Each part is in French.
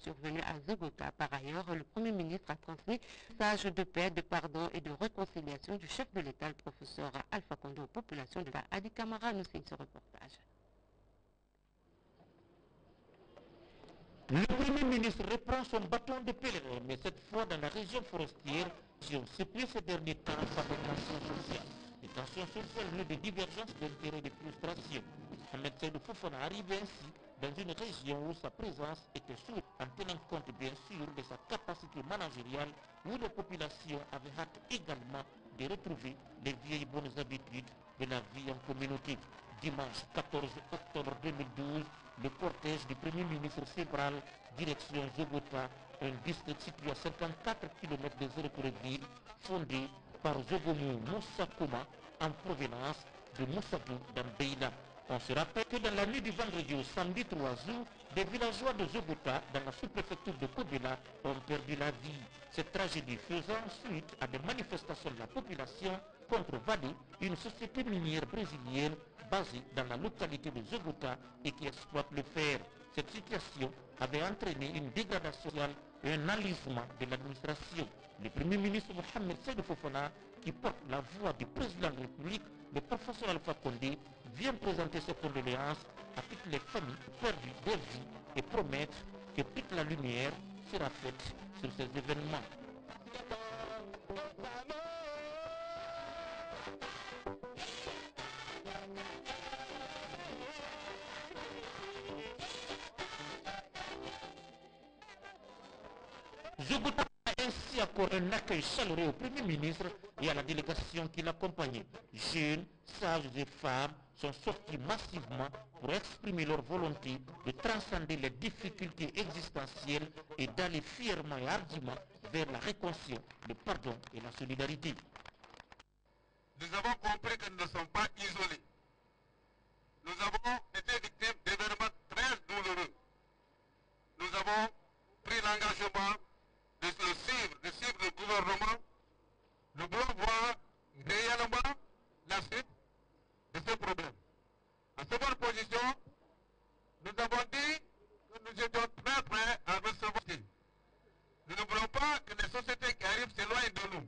survenu à Zogota. Par ailleurs, le Premier ministre a transmis un message de paix, de pardon et de réconciliation du chef de l'État, le professeur Alpha Condé, aux populations de la Adi Camara. Nous signe ce reportage. Le Premier ministre reprend son bâton de pèlerin, mais cette fois dans la région forestière, qui ont séparé ces derniers temps par des tensions sociales. Des tensions sociales nées de divergences d'intérêts et de frustrations. Ahmed Seydou Fofana arrive ainsi dans une région où sa présence était sûre, en tenant compte bien sûr de sa capacité managériale, où les populations avaient hâte également de retrouver les vieilles bonnes habitudes de la vie en communauté. Dimanche 14 octobre 2012, le cortège du Premier ministre Sebral, direction Zogota, un district situé à 54 km des Zéroporéville, fondé par Zogomu Moussa Kouma, en provenance de Moussabou d'Ambeila. On se rappelle que dans la nuit du vendredi au samedi 3 août, des villageois de Zogota, dans la sous-préfecture de Kobela, ont perdu la vie. Cette tragédie faisant suite à des manifestations de la population contre Vale, une société minière brésilienne basée dans la localité de Zogota et qui exploite le fer. Cette situation avait entraîné une dégradation sociale et un enlisement de l'administration. Le Premier ministre Mohamed Seydou Fofana, qui porte la voix du président de la République, le professeur Alpha Condé, vient présenter ses condoléances à toutes les familles perdues des vies et promettre que toute la lumière sera faite sur ces événements. Zogota a ainsi accordé un accueil chaleureux au Premier ministre et à la délégation qui l'accompagnait. Jeunes, sages et femmes sont sortis massivement pour exprimer leur volonté de transcender les difficultés existentielles et d'aller fièrement et hardiment vers la réconciliation, le pardon et la solidarité. Nous avons compris que nous ne sommes pas isolés. Nous avons été victimes d'événements très douloureux. Nous avons pris l'engagement de suivre le gouvernement. Nous voulons voir réellement la suite de ce problème. En seconde position, nous avons dit que nous étions très prêts à recevoir. Nous ne voulons pas que les sociétés qui arrivent s'éloignent de nous.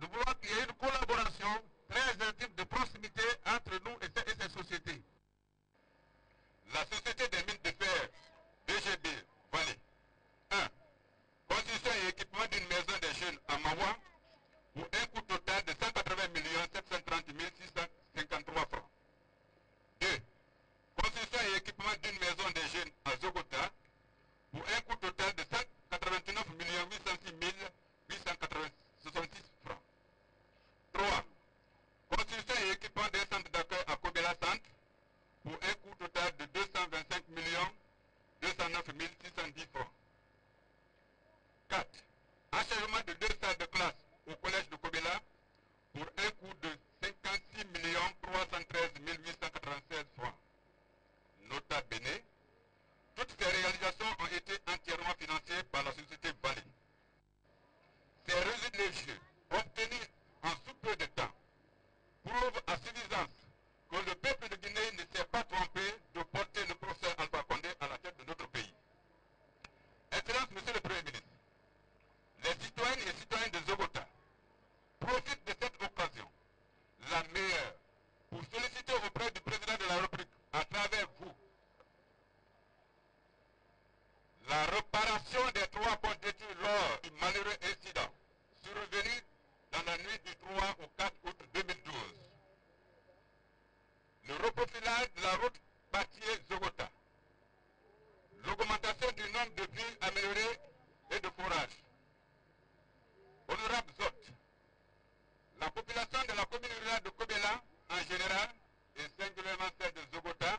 Nous voulons qu'il y ait une collaboration très intime de proximité entre nous et ces sociétés. La société des mines de fer, DGB, Vallée. 1. Construction et équipement d'une maison des jeunes à Mawa pour un coût total de 180 730 653 francs. 2. Construction et équipement d'une maison des jeunes à Zogota pour un coût total de 189 806 866 francs. 3. Construction et équipement d'un centre d'accueil à Kobela Centre pour un coût total de 225 209 610 francs. 4. Achèvement de 2 salles de classe au collège de Kobela pour un coût de 56 313 896 francs. Nota bene, toutes ces réalisations ont été entièrement financées par la société Vallée. Ces résultats obtenus en sous peu de temps prouvent à suffisance que le peuple de Guinée ne s'est pas trompé de porter le professeur Alpha Condé à la tête de notre pays. Excellence, Monsieur le Premier ministre, les citoyennes et citoyens de Zogota profitent de cette occasion, la meilleure, pour solliciter auprès du président de la République, à travers vous, la réparation des 3 ponts détruits lors du malheureux incident survenu dans la nuit du 3 au 4 août 2012. Le reprofilage de la route Batier-Zogota. L'augmentation du nombre de villes améliorées et de forages. Honorable Zot, la population de la commune rurale de Kobela en général et singulièrement celle de Zogota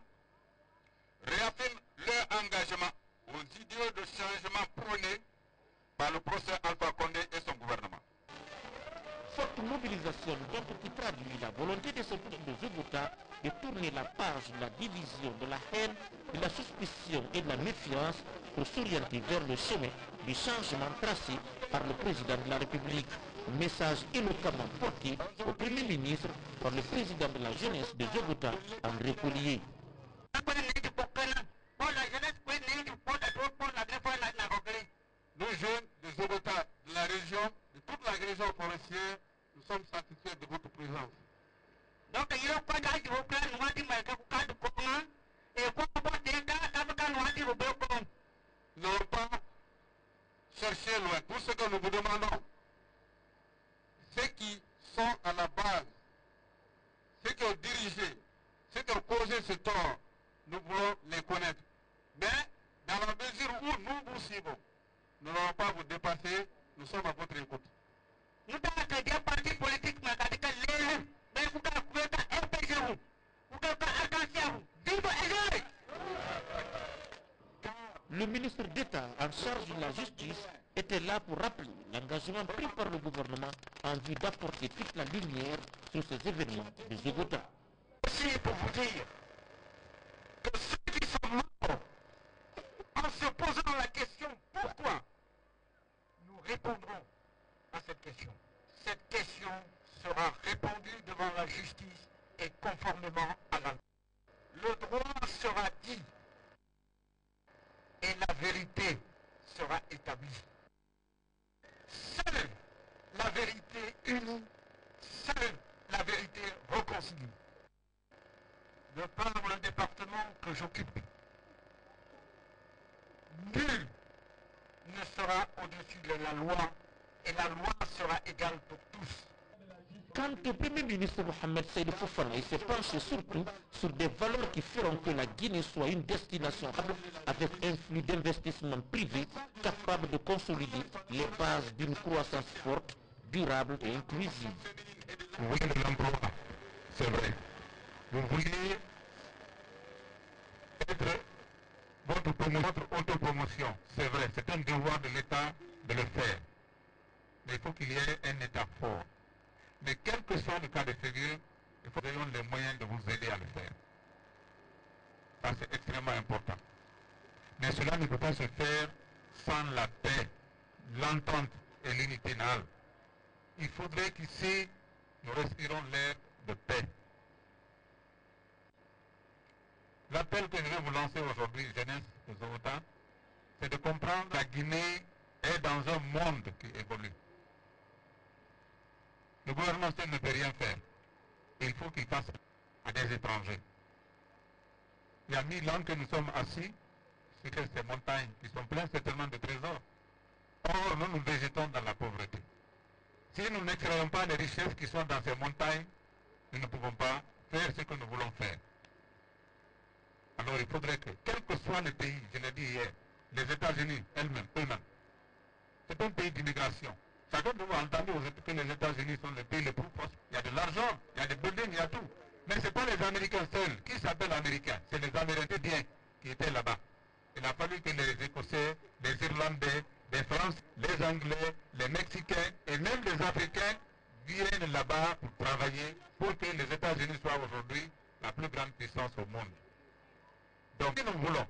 réaffirme leur engagement aux idéaux de changement prônés par le professeur Alpha Condé et son gouvernement. Forte mobilisation donc qui traduit la volonté de ce peuple de Zogota de tourner la page de la division, de la haine, de la suspicion et de la méfiance pour s'orienter vers le chemin du changement tracé par le président de la République. Message éloquemment porté au Premier ministre par le président de la jeunesse de Zogota, André Collier. région forestière, nous sommes satisfaits de votre présence. Donc, il y a pas d'âge au plan, nous avons dit, mais quand nous avons et quoi, nous n'avons pas cherché loin. Tout ce que nous vous demandons, ceux qui sont à la base, ceux qui ont dirigé, ceux qui ont causé ce tort, nous voulons les connaître. Mais dans la mesure où nous vous suivons, nous n'allons pas vous dépasser, nous sommes à votre écoute. Nous avons des partis politiques, mais vous avez un MPG, vous avez un arc-en-ciel, vive et Le ministre d'État en charge de la justice était là pour rappeler l'engagement pris par le gouvernement en vue d'apporter toute la lumière sur ces événements de Zogota. Aussi pour vous dire que ceux qui sont morts, en se posant la question pourquoi, nous répondrons à cette question. Cette question sera répondue devant la justice et conformément à la loi. Le droit sera dit et la vérité sera établie. Seule la vérité unie, seule la vérité réconcilie. De par le département que j'occupe, nul ne sera au-dessus de la loi et la loi sera égale pour tous. Quant au Premier ministre Mohamed Seydou Fofana, il s'est penché surtout sur des valeurs qui feront que la Guinée soit une destination avec un flux d'investissement privé capable de consolider les bases d'une croissance forte, durable et inclusive. Oui, de l'emploi, c'est vrai. Vous vouliez être votre autopromotion, c'est vrai, c'est un devoir de l'État de le faire. Mais il faut qu'il y ait un État fort. Mais quel que soit le cas de figure, il faut que nous ayons les moyens de vous aider à le faire. Ça, c'est extrêmement important. Mais cela ne peut pas se faire sans la paix, l'entente et l'unité nale. Il faudrait qu'ici, nous respirons l'air de paix. L'appel que je vais vous lancer aujourd'hui, jeunesse de Zogota, c'est de comprendre que la Guinée est dans un monde qui évolue. Le gouvernement seul ne peut rien faire. Il faut qu'il fasse à des étrangers. Il y a 1000 ans que nous sommes assis sur ces montagnes qui sont pleines certainement de trésors. Or, nous nous végétons dans la pauvreté. Si nous n'extrayons pas les richesses qui sont dans ces montagnes, nous ne pouvons pas faire ce que nous voulons faire. Alors il faudrait que, quel que soit le pays, je l'ai dit hier, les États-Unis eux-mêmes, c'est un pays d'immigration. Chacun de vous a entendu que les États-Unis sont le pays le plus proche. Il y a de l'argent, il y a des buildings, il y a tout. Mais ce n'est pas les Américains seuls. Qui s'appelle Américains? C'est les Amérindiens qui étaient là-bas. Il a fallu que les Écossais, les Irlandais, les Français, les Anglais, les Mexicains et même les Africains viennent là-bas pour travailler pour que les États-Unis soient aujourd'hui la plus grande puissance au monde. Donc, si nous voulons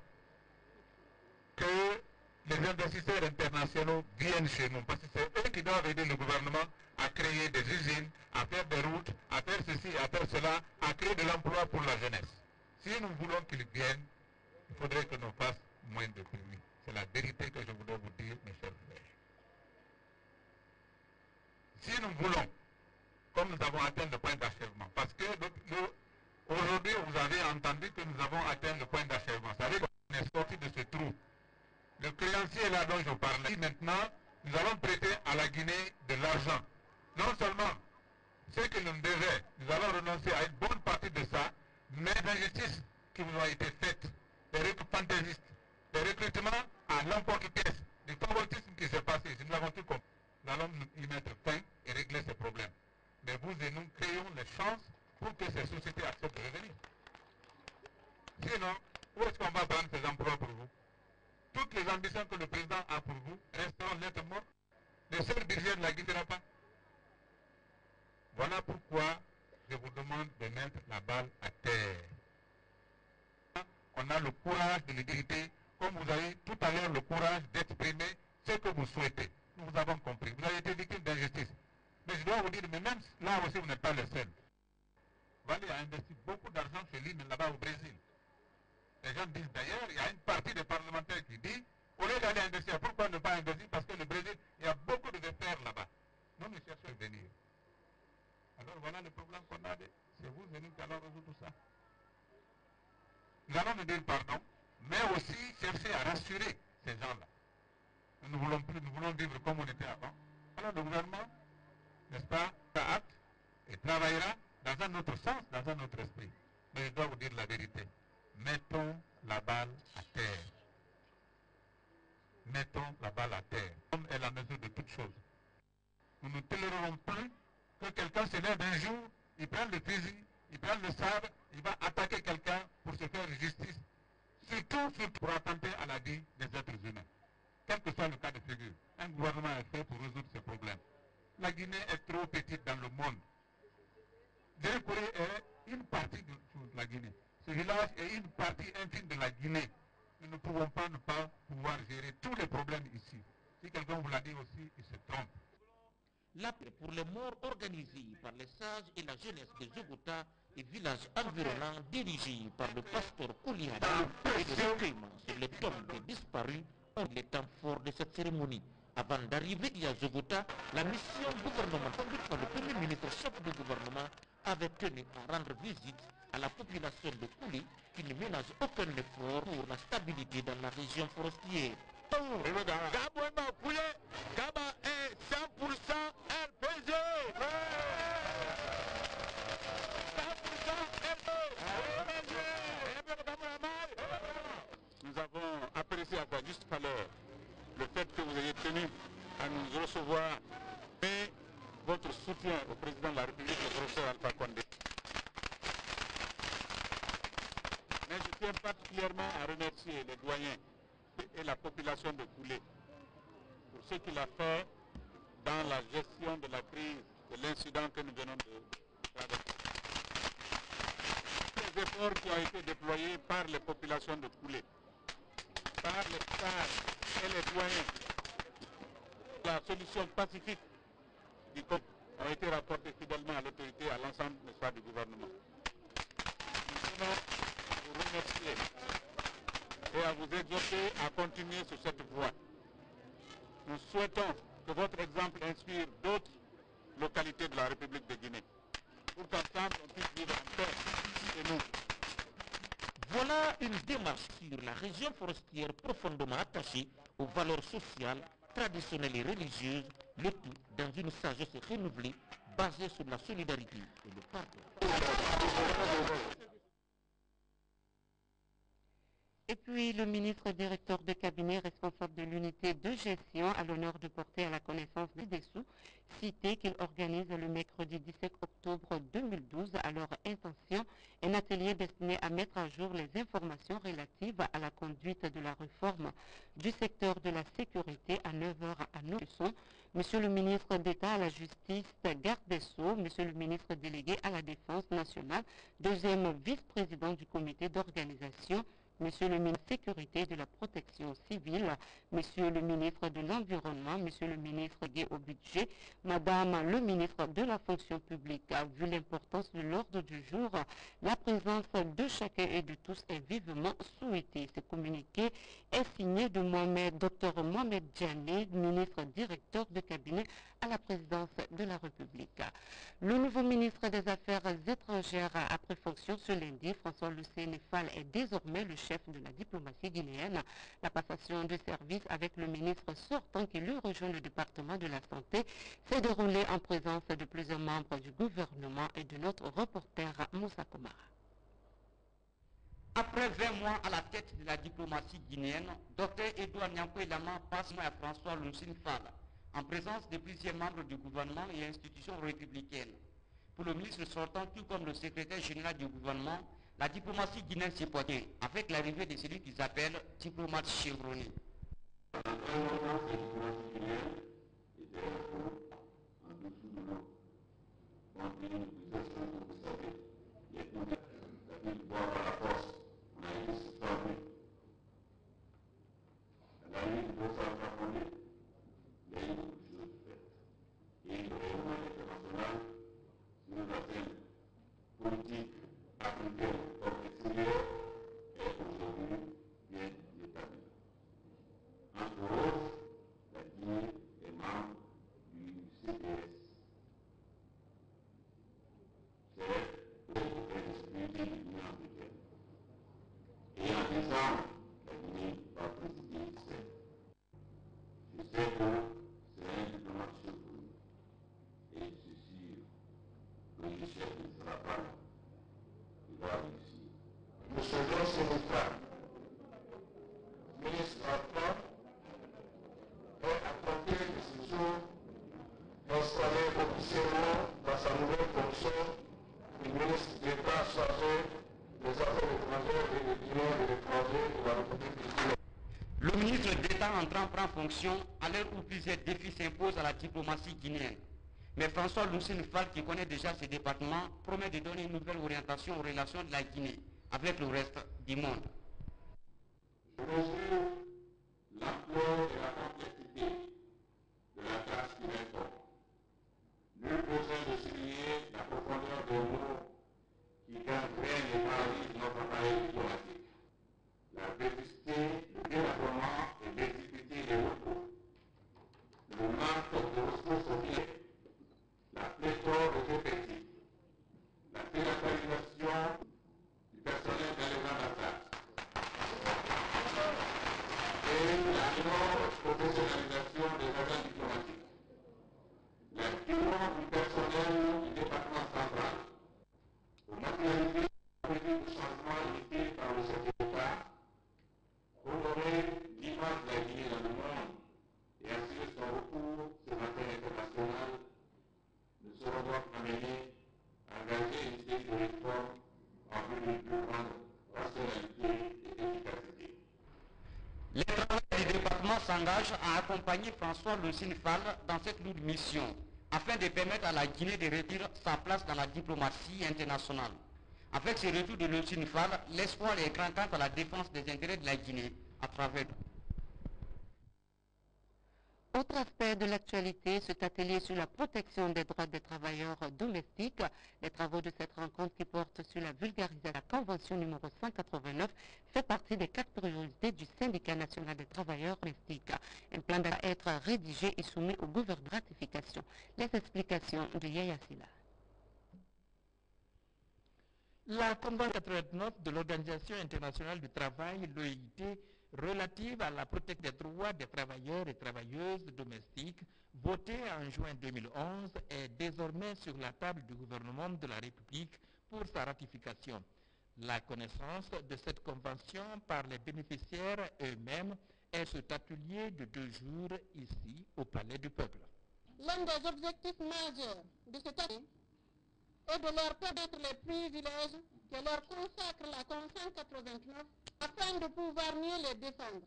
que les investisseurs internationaux viennent chez nous, parce que c'est eux qui doivent aider le gouvernement à créer des usines, à faire des routes, à faire ceci, à faire cela, à créer de l'emploi pour la jeunesse. Si nous voulons qu'ils viennent, il faudrait que nous fassions moins de bruit. C'est la vérité que je voudrais vous dire, mes chers frères. Si nous voulons, comme nous avons atteint le point d'achèvement, parce que aujourd'hui vous avez entendu que nous avons atteint le point d'achèvement, ça veut dire qu'on est sorti de ce trou. Le créancier là dont je parlais, maintenant, nous allons prêter à la Guinée de l'argent. Non seulement ce que nous devons, nous allons renoncer à une bonne partie de ça, mais les injustices qui nous ont été faites, des recrutements fantaisistes, des recrutements à l'emporte-pièce, du favoritisme qui s'est passé, si nous avons tout compris, nous allons y mettre fin et régler ces problèmes. Mais vous et nous créons les chances pour que ces sociétés acceptent de revenir. Sinon, où est-ce qu'on va prendre ces emplois pour vous? Toutes les ambitions que le président a pour vous resteront lettres mortes. Le seul budget ne la guidera pas. Voilà pourquoi je vous demande de mettre la balle à terre. On a le courage de l'égalité, comme vous avez tout à l'heure le courage d'exprimer ce que vous souhaitez. Nous vous avons compris. Vous avez été victime d'injustice. Mais je dois vous dire, mais même là aussi, vous n'êtes pas le seul. Vali a investi beaucoup d'argent chez lui, mais là-bas au Brésil. Les gens disent d'ailleurs, il y a une partie des parlementaires qui dit, au lieu d'aller investir, pourquoi ne pas investir? Parce que le Brésil, il y a beaucoup de terres là-bas. Nous, nous cherchons voulons nous dire pardon, mais aussi chercher à rassurer ces gens-là. Nous ne voulons plus, nous voulons vivre comme on était avant. Alors le gouvernement, n'est-ce pas, a hâte et travaillera dans un autre sens, dans un autre esprit. Mais je dois vous dire la vérité. Mettons la balle à terre. Mettons la balle à terre. L'homme est la mesure de toutes choses. Nous ne tolérerons pas que quelqu'un se lève un jour, il prend le fusil, il prend le sabre, il va attaquer quelqu'un pour se faire justice. Surtout pour attenter à la vie des êtres humains. Quel que soit le cas de figure, un gouvernement est fait pour résoudre ces problèmes. La Guinée est trop petite dans le monde. Djerekouré est une partie de la Guinée. Ce village est une partie infime de la Guinée. Nous ne pouvons pas ne pas pouvoir gérer tous les problèmes ici. Si quelqu'un vous l'a dit aussi, il se trompe. L'appel pour les morts organisés par les sages et la jeunesse de Zogota et villages environnants dirigés par le pasteur Kouliada et le recueillement sur les tombes des disparus ont les temps forts de cette cérémonie. Avant d'arriver à Zogota, la mission gouvernementale conduite par le premier ministre chef du gouvernement avait tenu à rendre visite à la population de Kouli qui ne ménage aucun effort pour la stabilité dans la région forestière. Gaba est 100% RPG. 100% Nous avons apprécié à sa juste valeur le fait que vous ayez tenu à nous recevoir et votre soutien au président de la République, le professeur Alpha Condé. Mais je tiens particulièrement à remercier les doyens et la population de Koulé pour ce qu'il a fait dans la gestion de la crise, de l'incident que nous venons de traverser. Les efforts qui ont été déployés par les populations de Koulé, par les sages et les doyens, la solution pacifique du conflit ont été rapportés fidèlement à l'autorité et à l'ensemble du gouvernement. Nous tenons à vous remercier et à vous exhorter à continuer sur cette voie. Nous souhaitons que votre exemple inspire d'autres localités de la République de Guinée, pour qu'ensemble on puisse vivre en paix chez nous. Voilà une démarche sur la région forestière profondément attachée aux valeurs sociales, traditionnelles et religieuses, le tout dans une sagesse renouvelée basée sur la solidarité et le pardon. Et puis, le ministre directeur de cabinet responsable de l'unité de gestion a l'honneur de porter à la connaissance des dessous cités qu'il organise le mercredi 17 octobre 2012 à leur intention un atelier destiné à mettre à jour les informations relatives à la conduite de la réforme du secteur de la sécurité à 9h à Nousson. Monsieur le ministre d'État à la Justice, garde des Sceaux, Monsieur le ministre délégué à la Défense nationale, deuxième vice-président du comité d'organisation, Monsieur le ministre de la Sécurité et de la Protection civile, Monsieur le ministre de l'Environnement, Monsieur le ministre lié au budget, Madame le ministre de la Fonction publique. Vu l'importance de l'ordre du jour, la présence de chacun et de tous est vivement souhaitée. Ce communiqué est signé de Dr Mohamed Djani, ministre directeur de cabinet à la présidence de la République. Le nouveau ministre des Affaires étrangères a pris fonction ce lundi. François Lucien Fall est désormais le chef de la diplomatie guinéenne. La passation de service avec le ministre sortant qui lui rejoint le département de la santé s'est déroulée en présence de plusieurs membres du gouvernement et de notre reporter Moussa Komara. Après 20 mois à la tête de la diplomatie guinéenne, Dr Edouard Nyankwe Lama passe à François Lucien Fall, en présence de plusieurs membres du gouvernement et institutions républicaines. Pour le ministre sortant, tout comme le secrétaire général du gouvernement, la diplomatie guinéenne s'est portée avec l'arrivée de celui qu'ils appellent diplomate chevronné. Politique africaine comme extérieure est aujourd'hui bien établie. Entre autres, installé officiellement dans sa nouvelle fonction du ministre d'État chargé des Affaires étrangères et des Guinéens de l'étranger de la République du Guinée. Le ministre d'État entrant prend fonction à l'heure où plusieurs défis s'imposent à la diplomatie guinéenne. Mais François Lucien Fall, qui connaît déjà ces départements, promet de donner une nouvelle orientation aux relations de la Guinée avec le reste du monde. Je mesure l'ampleur et la complexité de la tâche qui m'incombbe. Nul besoin de souligner la profondeur des mots qui gangrènent et paralysent notre appareil diplomatique. La vétusté, le délabrement et l'exiguïté des recours. Le manque de ressources humaines. La pléthore des effectifs. La délocalisation du personnel dans les ambassades. Et la non-professionnalisation des agents diplomatiques. L'activement du personnel du département central. Pour matérialiser la politique de changement initiée par le chef d'État, honorer l'image de la Guinée dans le monde et assurer son recours sur la scène internationale ne seront donc amenés à engager une série de réformes en vue d'une plus grande rationalité et efficacité. Les travailleurs du département s'engagent à accompagner François Lucien Fall dans cette lourde mission, afin de permettre à la Guinée de retirer sa place dans la diplomatie internationale. Avec ce retour de Lucien Fall, l'espoir est grand quant à la défense des intérêts de la Guinée à travers. Autre aspect de l'actualité, cet atelier sur la protection des droits des travailleurs domestiques. Les travaux de cette rencontre qui porte sur la vulgarisation de la Convention numéro 189 fait partie des 4 priorités du Syndicat national des travailleurs domestiques. Un plan doit être rédigé et soumis au gouvernement de ratification. Les explications de Yaya Silla. La Convention 89 de l'Organisation internationale du travail, l'OIT, relative à la protection des droits des travailleurs et travailleuses domestiques, votée en juin 2011, est désormais sur la table du gouvernement de la République pour sa ratification. La connaissance de cette convention par les bénéficiaires eux-mêmes est cet atelier de 2 jours ici au Palais du Peuple. L'un des objectifs majeurs de cet atelier est de leur permettre les privilèges que leur consacre la Convention 89 afin de pouvoir mieux les défendre.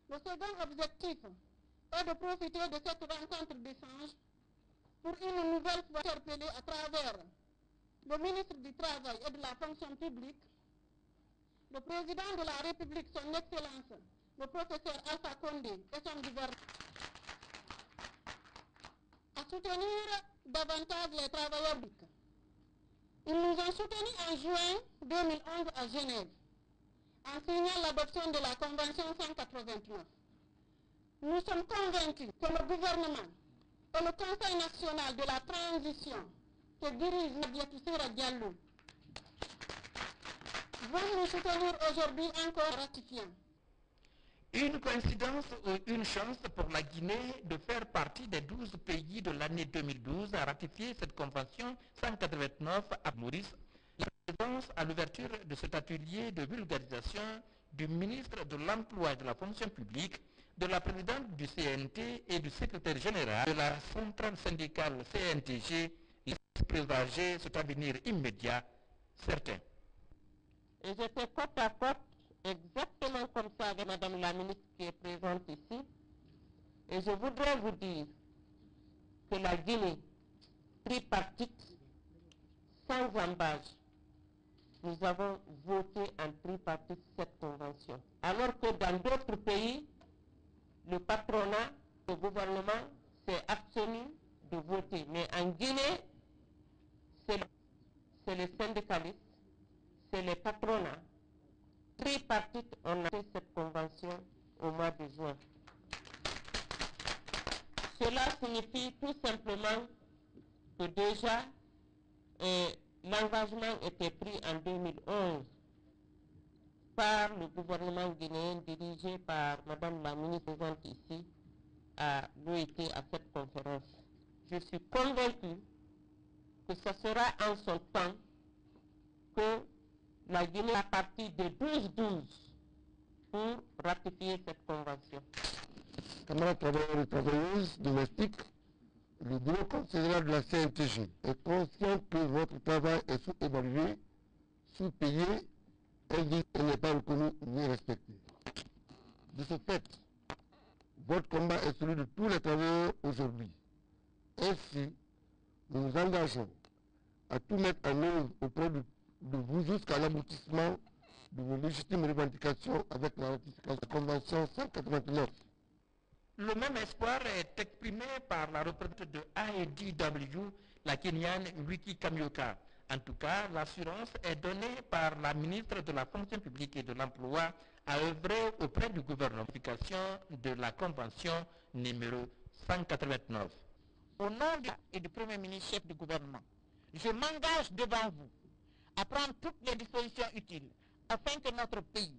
Le second objectif est de profiter de cette rencontre d'échange pour une nouvelle fois interpeller à travers le ministre du Travail et de la Fonction publique, le président de la République, son Excellence, le professeur Alpha Condé et son gouvernement, à soutenir davantage les travailleurs publics. Ils nous ont soutenus en juin 2011 à Genève, en signant l'adoption de la Convention 189. Nous sommes convaincus que le gouvernement et le Conseil national de la transition que dirige Nadiatou Sira Diallo vont nous soutenir aujourd'hui encore ratifiant. Une coïncidence ou une chance pour la Guinée de faire partie des 12 pays de l'année 2012 à ratifier cette convention 189 à Maurice. La présence à l'ouverture de cet atelier de vulgarisation du ministre de l'Emploi et de la Fonction publique, de la présidente du CNT et du secrétaire général de la centrale syndicale CNTG, laisse présager cet avenir immédiat certain. Et j'étais côte à côte, exactement comme ça avec Madame la ministre qui est présente ici. Et je voudrais vous dire que la Guinée, tripartite, sans embâche, nous avons voté en tripartite cette convention. Alors que dans d'autres pays, le patronat, le gouvernement s'est abstenu de voter. Mais en Guinée, c'est les syndicalistes, c'est les patronats. Tripartite, on a fait cette convention au mois de juin. Cela signifie tout simplement que déjà l'engagement était pris en 2011 par le gouvernement guinéen dirigé par Madame la ministre présente ici à l'OIT à cette conférence. Je suis convaincu que ce sera en son temps que la Guinée a parti de 12-12 pour ratifier cette convention. Camarades travailleurs et travailleuses domestiques, Le bureau concédéral de la CNTG est conscient que votre travail est sous-évalué, sous-payé, indigné et n'est pas reconnu ni respecté. De ce fait, votre combat est celui de tous les travailleurs aujourd'hui. Ainsi, nous nous engageons à tout mettre en œuvre auprès de vous jusqu'à l'aboutissement de vos légitimes revendications avec la ratification de la Convention 189. Le même espoir est exprimé par la représentante de AEDW, la Kenyane Wiki Kamioka. En tout cas, l'assurance est donnée par la ministre de la Fonction publique et de l'Emploi à œuvrer auprès du gouvernement de la Convention numéro 189. Au nom du Premier ministre chef du gouvernement, je m'engage devant vous à prendre toutes les dispositions utiles afin que notre pays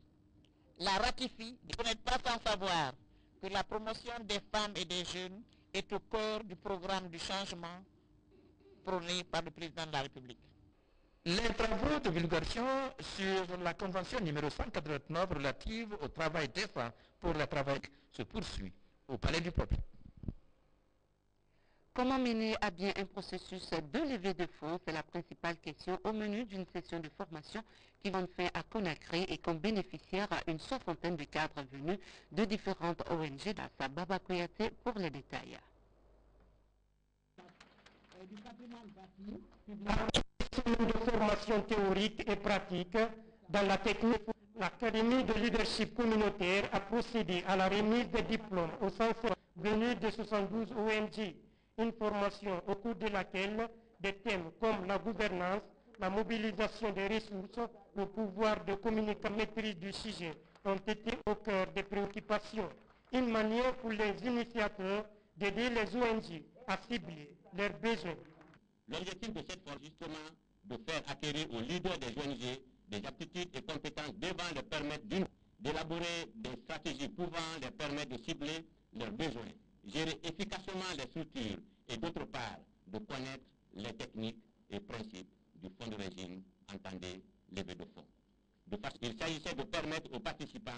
la ratifie. Vous n'êtes pas sans savoir que la promotion des femmes et des jeunes est au cœur du programme du changement prôné par le président de la République. Les travaux de vulgarisation sur la convention numéro 189 relative au travail décent pour le travail se poursuivent au Palais du Peuple. Comment mener à bien un processus de levée de fonds? C'est la principale question au menu d'une session de formation qui va fin à Conakry et comme bénéficiaire à une soixantaine de cadres venus de différentes ONG d'Assa. Baba Kouyate pour les détails. De formation théorique et pratique dans la technique, l'Académie de leadership communautaire a procédé à la remise des diplômes aux censeurs venus de 72 ONG. Une formation au cours de laquelle des thèmes comme la gouvernance, la mobilisation des ressources, le pouvoir de communication, maîtrise du sujet ont été au cœur des préoccupations. Une manière pour les initiateurs d'aider les ONG à cibler leurs besoins. L'objectif de cette formation, justement, de faire acquérir aux leaders des ONG des aptitudes et compétences devant leur permettre d'élaborer des stratégies pouvant leur permettre de cibler leurs besoins, gérer efficacement les structures et d'autre part de connaître les techniques et principes du fonds de régime, entendez levée de fonds. Il s'agissait de permettre aux participants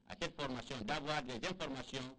à cette formation d'avoir des informations